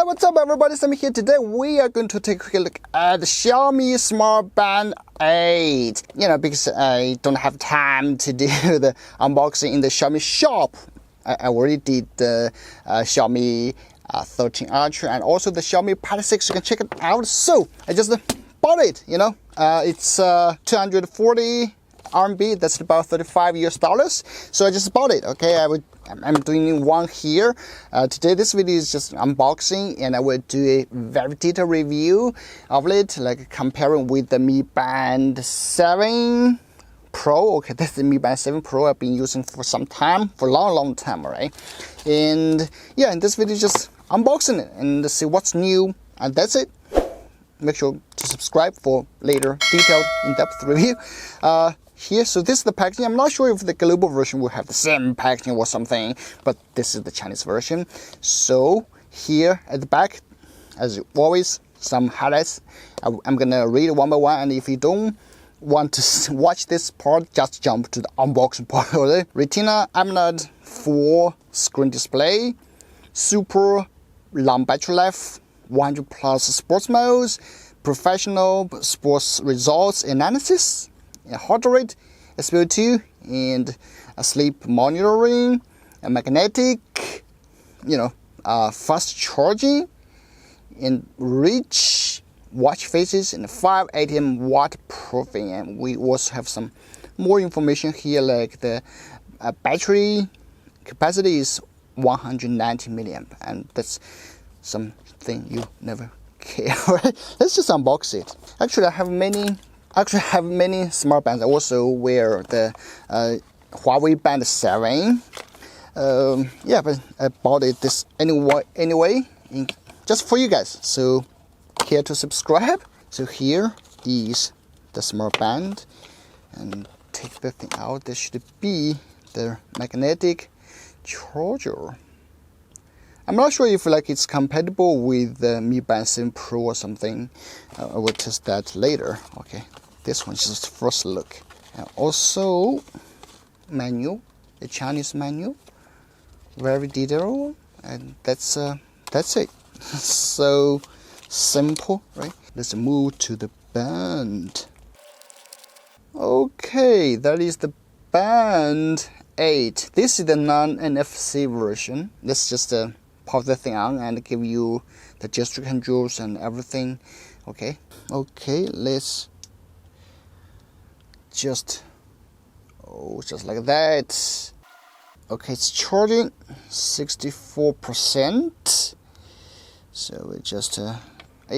Hey, what's up everybody, Sam here. Today we are going to take a quick look at the Xiaomi Smart Band 8. Because I don't have time to do the unboxing in the Xiaomi shop. I already did the Xiaomi 13 Ultra and also the Xiaomi Pad 6. You can check it out. So I just bought it, It's 240 RMB, that's about $35 US. So I just bought it, okay? I'm doing one here. Today this video is just unboxing and I will do a very detailed review of it, like comparing with the Mi Band 7 Pro. Okay, that's the Mi Band 7 Pro I've been using for some time, for a long time, right? And yeah, in this video just unboxing it and see what's new, and that's it. Make sure to subscribe for later detailed in-depth review. Here, so this is the packaging. I'm not sure if the global version will have the same packaging or something, but this is the Chinese version. So here at the back, as always, some highlights. I'm gonna read one by one, and if you don't want to watch this part, just jump to the unboxing part. Okay? Retina AMOLED 4 screen display, super long battery life, 100 plus sports modes, professional sports results analysis, heart rate, SpO2, and sleep monitoring, and magnetic, fast charging, and rich watch faces, and 580 watt proofing. And we also have some more information here, like the battery capacity is 190 milliamp, and that's something you never care. Right? Let's just unbox it. Actually, I have many smart bands. I also wear the Huawei Band 7. Yeah, but I bought it this anyway just for you guys. So care to subscribe. So here is the smart band, and take the thing out. There should be the magnetic charger. I'm not sure if it's compatible with the Mi Band 7 Pro or something. I will test that later. Okay, this one's just first look. And also manual, the Chinese manual, very detailed, and that's it. So simple, right? Let's move to the band. Okay, that is the Band 8. This is the non-NFC version. Let's just pop the thing on and give you the gesture controls and everything. Okay, let's just like that. Okay, it's charging 64%. So it just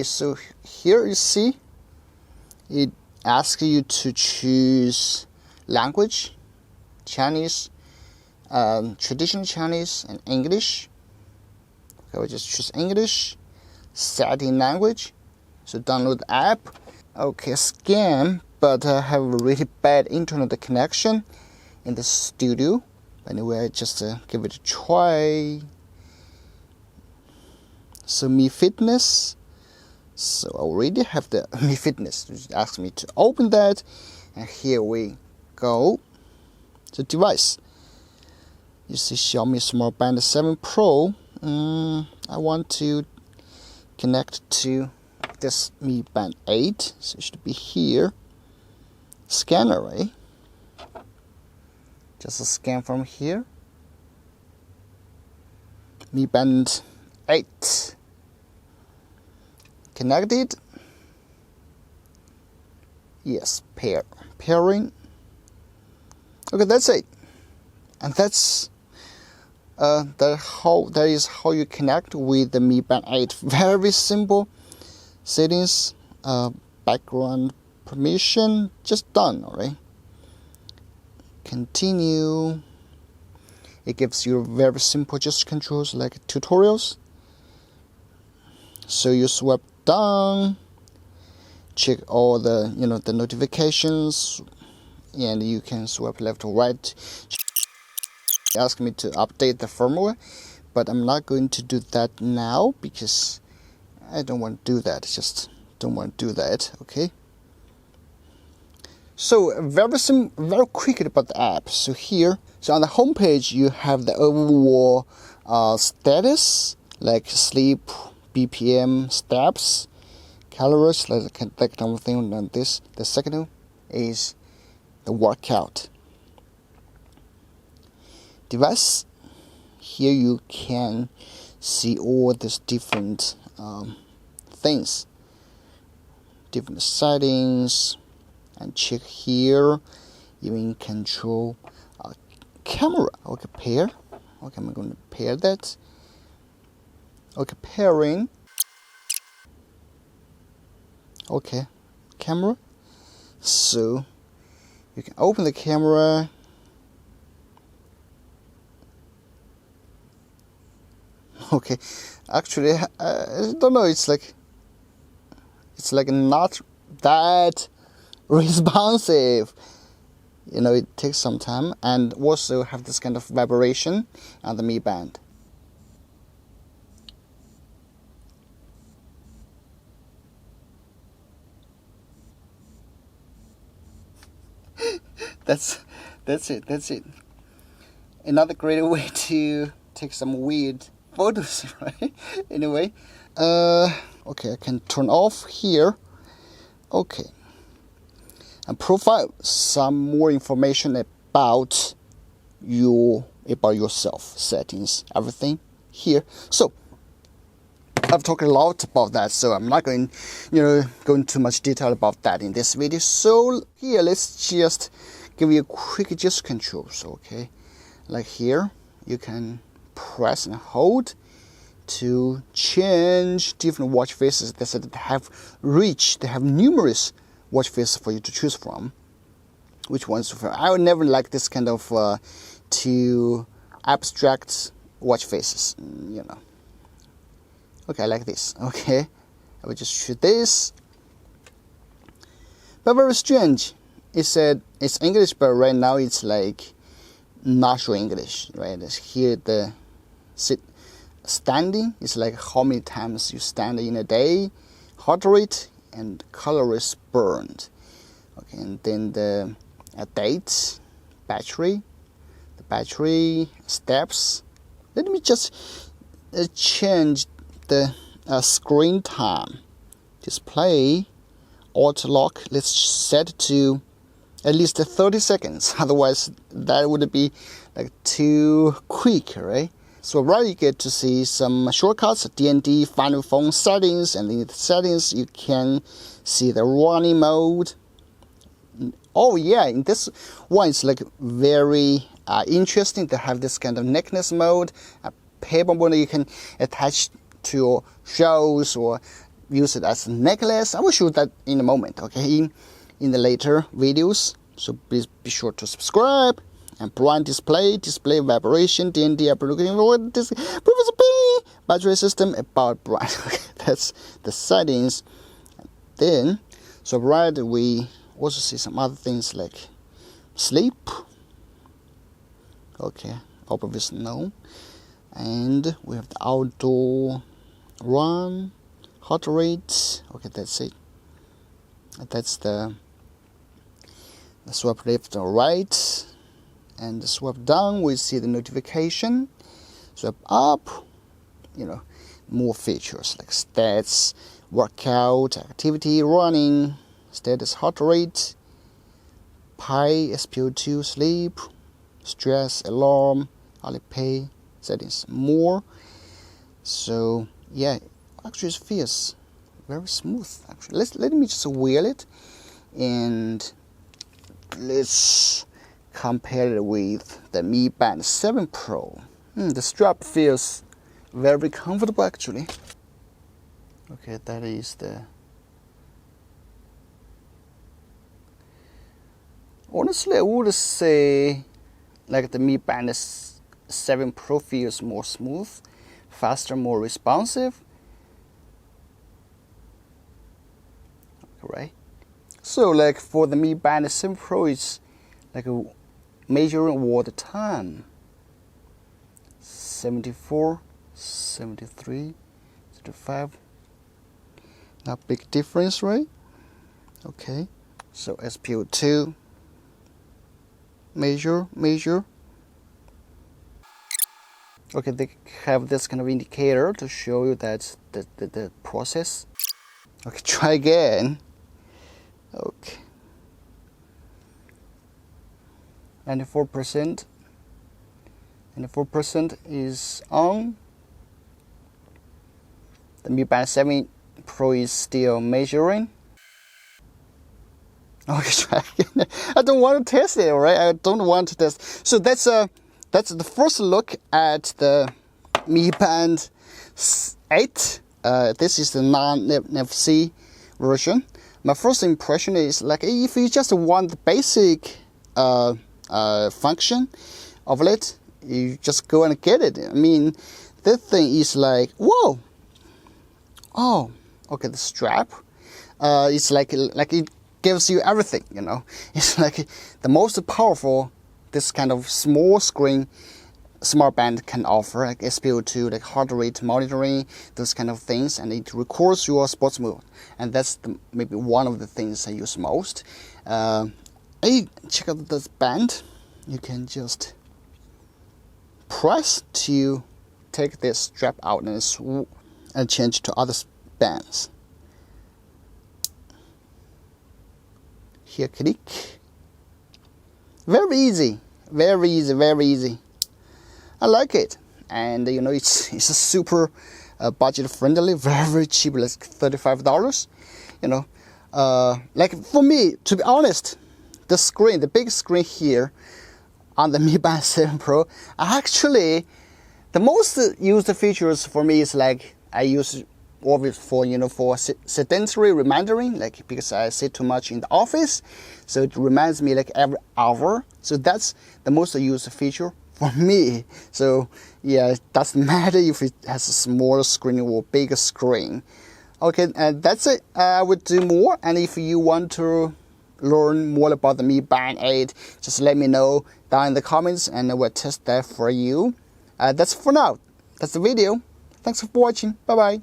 so here you see it asks you to choose language: Chinese, traditional Chinese, and English. Okay, we just choose English, setting language, so download the app. Okay, scan, but I have a really bad internet connection in the studio. Anyway, just give it a try. So Mi Fitness, so I already have the Mi Fitness. It asks me to open that, and here we go. The device, you see Xiaomi Smart Band 7 Pro. I want to connect to this Mi Band 8, so it should be here. Scanner, right? Just a scan from here. Mi Band 8 connected. Yes, pairing. Okay, that's it, and that is how you connect with the Mi Band 8. Very simple. Settings, background permission, just done. Alright. Continue. It gives you very simple gesture controls like tutorials. So you swipe down, check all the the notifications, and you can swipe left or right. Ask me to update the firmware, but I'm not going to do that now because I don't want to do that. Just don't want to do that. Okay. So very quick about the app. So here, so on the home page you have the overall status, like sleep BPM, steps, calories, that kind of thing. And this, the second one is the workout device. Here you can see all these different things, different settings, and check here. Even control camera. Okay, pair. Okay, I'm going to pair that. Okay, pairing. Okay, camera. So you can open the camera. Okay, actually, I don't know. It's like not that responsive. You know, it takes some time, and also have this kind of vibration on the Mi Band. That's it. Another great way to take some weird photos, right? Anyway, okay, I can turn off here. Okay, and profile some more information about yourself, settings, everything here. So I've talked a lot about that, so I'm not going into much detail about that in this video. So here, let's just give you a quick gesture controls. Okay, like here, you can press and hold to change different watch faces. They said they have numerous watch faces for you to choose from. Which ones? I would never like this kind of too abstract watch faces, you know. Okay, I like this. Okay, I will just choose this. But very strange. It said it's English, but right now it's like not sure English. Right? Here the standing is like how many times you stand in a day, heart rate, and calories burned. Okay, and then the date, battery, the battery, steps. Let me just change the screen time. Display, auto lock. Let's set to at least 30 seconds. Otherwise, that would be like too quick, right? So right, you get to see some shortcuts, D&D, final phone settings, and in the settings you can see the running mode. Oh yeah, in this one it's like very interesting to have this kind of necklace mode, a paper mode you can attach to your shows or use it as a necklace. I will show that in a moment, okay, in the later videos. So please be sure to subscribe. And brand display vibration, D&D application, battery system, about brand. Okay, that's the settings. Then, so right, we also see some other things like sleep. Okay, obviously no. And we have the outdoor run, heart rate. Okay, that's it. That's the swipe left or right. And swipe down, we see the notification. Swipe up, more features like stats, workout, activity, running, status, heart rate, Pi, SpO2, sleep, stress, alarm, Alipay, settings, more. So yeah, actually it feels very smooth. Actually, let me just wheel it, and let's compare it with the Mi Band 7 Pro. The strap feels very comfortable actually. Okay, that is the... Honestly, I would say like the Mi Band 7 Pro feels more smooth, faster, more responsive. Right? So like for the Mi Band 7 Pro, it's like measuring all the time. 74, 73, 75. Not big difference, right? Okay. So SpO2. Measure. Okay, they have this kind of indicator to show you that the process. Okay, try again. Okay. 94%. 94% is on. The Mi Band 7 Pro is still measuring. Okay, try again. I don't want to test it, right? I don't want to test. So that's the first look at the Mi Band 8. This is the non-NFC version. My first impression is like if you just want the basic function of it, you just go and get it. I mean, this thing is like, whoa. Oh, okay, the strap. It's like it gives you everything, you know. It's like the most powerful this kind of small screen smart band can offer, like SpO2, like heart rate monitoring, those kind of things, and it records your sports mode. And that's maybe one of the things I use most. Check out this band. You can just press to take this strap out and change to other bands. Here, click. Very easy, very easy, very easy. I like it, and you know it's a super budget friendly, very cheap, like $35. You know, like for me, to be honest, the big screen here on the Mi Band 7 Pro, actually the most used features for me is like I use always for sedentary remindering, like because I sit too much in the office, so it reminds me like every hour. So that's the most used feature for me. So yeah, it doesn't matter if it has a smaller screen or bigger screen. Okay, and that's it. I would do more, and if you want to learn more about the Mi Band 8, just let me know down in the comments and I will test that for you. That's for now. That's the video. Thanks for watching. Bye bye.